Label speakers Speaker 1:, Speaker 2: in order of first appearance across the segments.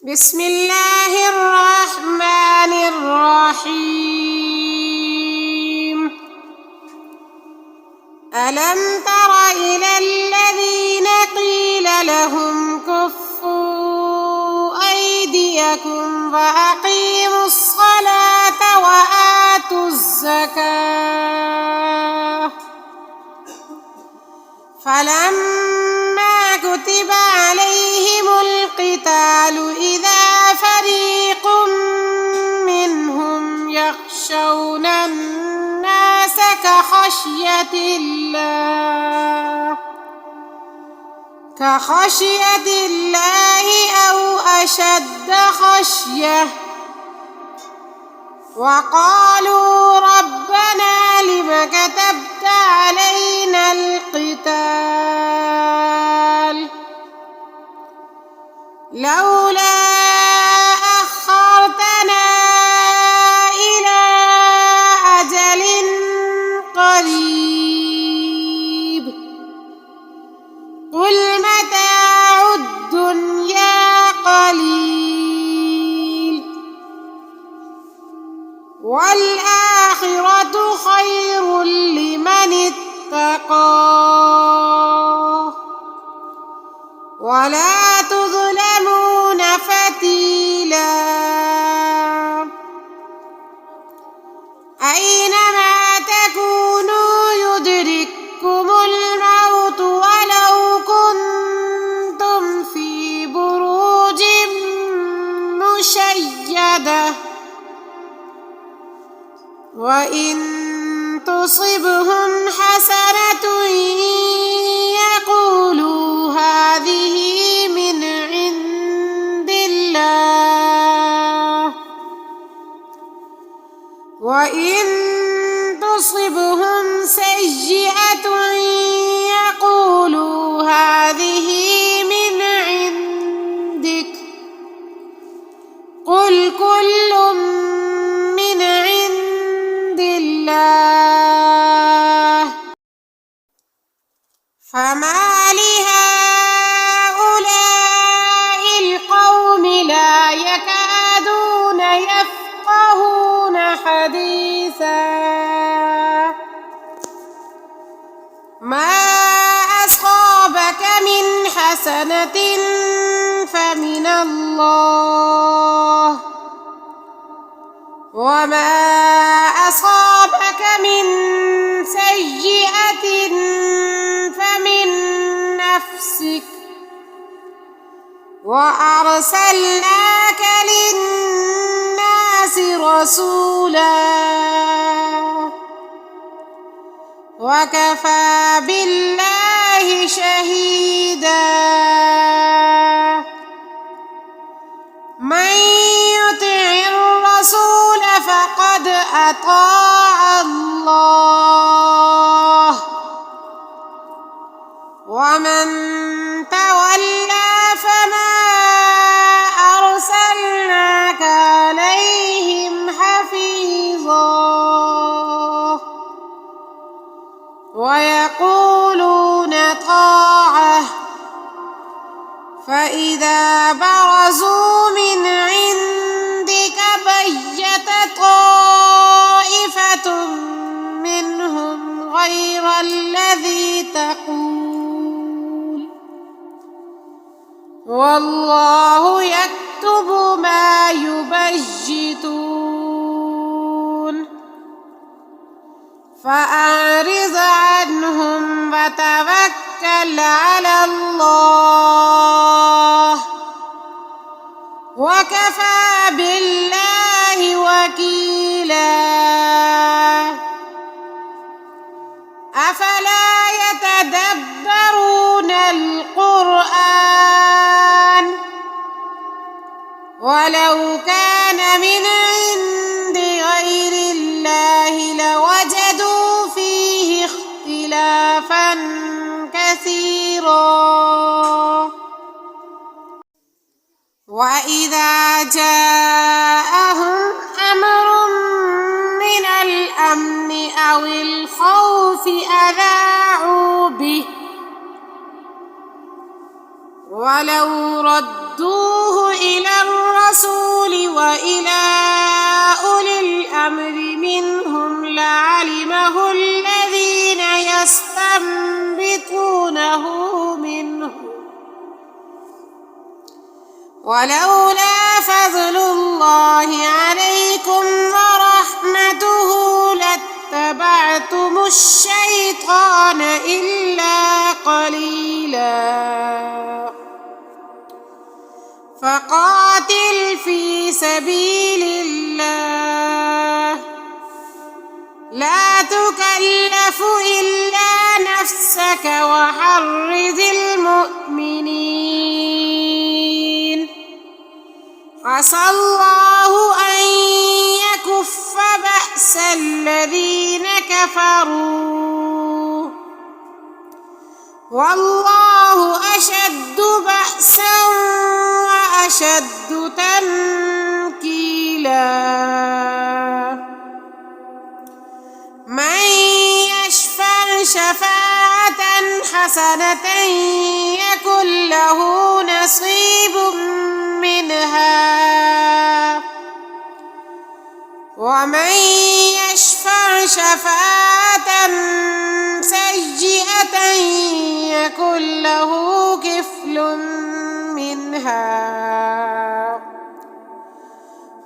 Speaker 1: بسم الله الرحمن الرحيم. ألم تر إلى الذين قيل لهم كفوا أيديكم وأقيموا الصلاة وآتوا الزكاة فلما كتب عليهم القتال إذا فريق منهم يخشون الناس كخشية الله أو أشد خشية وقالوا ربنا لم كتبت علينا القتال لولا أخرتنا إلى أجل قريب قل متاع الدنيا قليل والآخرة خير لمن اتقى ولا تظلمون فتيلا أينما تكونوا يدرككم الموت ولو كنتم في بروج مشيدة وإن تصبهم حسنة يقولوا هذه من عند الله وإن تصبهم سيئة يقولوا هذه من عندك قل كل من عند الله فما لهؤلاء القوم لا يكادون يفقهون حديثا ما أصابك من حسنة فمن الله وما أصابك من سيئة فمن نفسك وأرسلناك للناس رسولا وكفى بالله شهيدا من يطع الرسول فقد أطاع الله ومن تولى فما أرسلناك عليهم حفيظا ويقولون طاعة فإذا برزوا من عندك بيت طائفة منهم غير الذي تقول والله يكتب ما يبيتون فأعرض عنهم وتوكل على الله وكفى بالله وكيلا أفلا يتدبرون القرآن ولو كان من عند غير الله لوجدوا فيه اختلافا كثيرا وإذا جاءهم أمر من الأمن أو الخوف أذاعوا به ولو ردوه إلى الرسول وإلى أولي الأمر منهم لعلمه الذين يستنبطونه منهم ولولا فضل الله عليكم ورحمته لاتبعتم الشيطان إلا قليلا فقاتل في سبيل الله لا تكلف إلا نفسك وحرض المؤمنين عسى الله أن يكف بأس الذين كفروا والله أشد بأسا وأشد تنكيلا من يشفع شفاعة حسنة يكن له نصيب منها ومن يشفع شفاعة سيئة يكن له كفل منها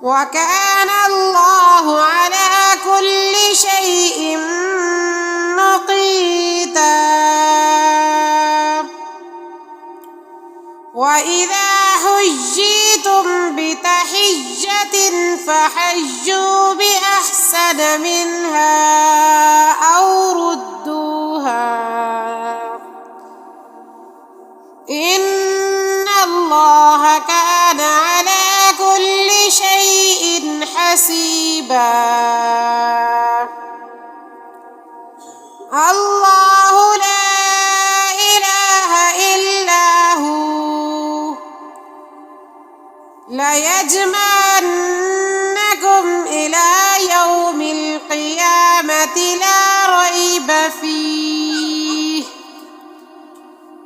Speaker 1: وكان الله على كل شيء مقيتا وإذا حييتم بتحية فحيوا بأحسن منها أو ردوها إن الله كان على كل شيء حسيبا الله لا إله إلا هو ليجمعنكم إلى يوم القيامة لا ريب فيه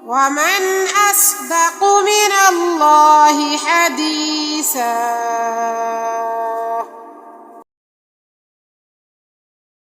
Speaker 1: ومن أصدق من الله حديثا.